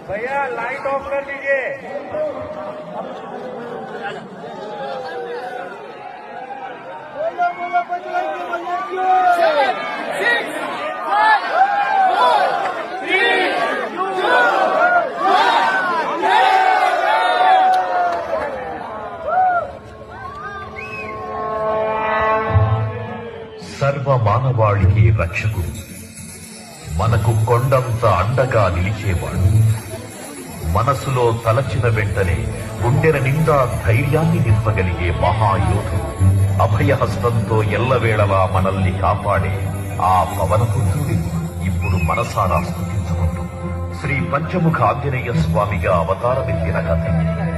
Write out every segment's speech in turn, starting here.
भैया light of कर दीजिए। సర్వ మానవాళికి రక్షకుడు, మనకు కొండంత అండగా నిలిచేవాడు, మనసులో తలచిన వెంటనే గుండెల నిండా ధైర్యాన్ని నింపగలిగే మహాయోధుడు, అభయహస్తంతో ఎల్లవేళలా మనల్ని కాపాడే ఆ పవనపుత్రుడి ఇప్పుడు మనసారా స్తుతించుకుంటూ శ్రీ పంచముఖ ఆంజనేయ స్వామిగా అవతారమెత్తిన కథ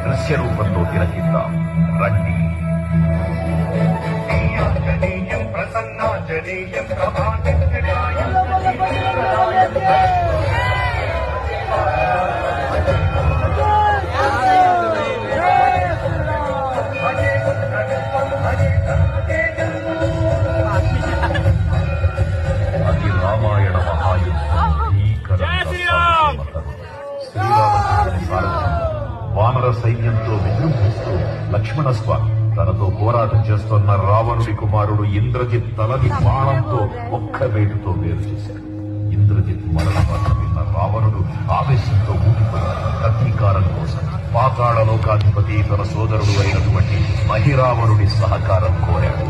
దృశ్య రూపంలో తిలకిద్దాం రండి. ప్రసన్నాంజనేయం అది రామాయణ మహాయుద్ధం శ్రీరామచంద్రుని సారథ్యం వానర సైన్యంతో విజృంభిస్తూ లక్ష్మణస్వామి తనతో పోరాటం చేస్తున్న రావణుడి కుమారుడు ఇంద్రజిత్ తలని బాణంతో ఒక్క వేటుతో వేరు చేశాడు. ఇంద్రజిత్ మరణ వార్త విన్న రావణుడు ఆవేశంతో ఊగిపోయాడు. ప్రతీకారం కోసం పాతాళ లోకాధిపతి తన సోదరుడు అయినటువంటి మహిరావణుడి సహకారం కోరాడు.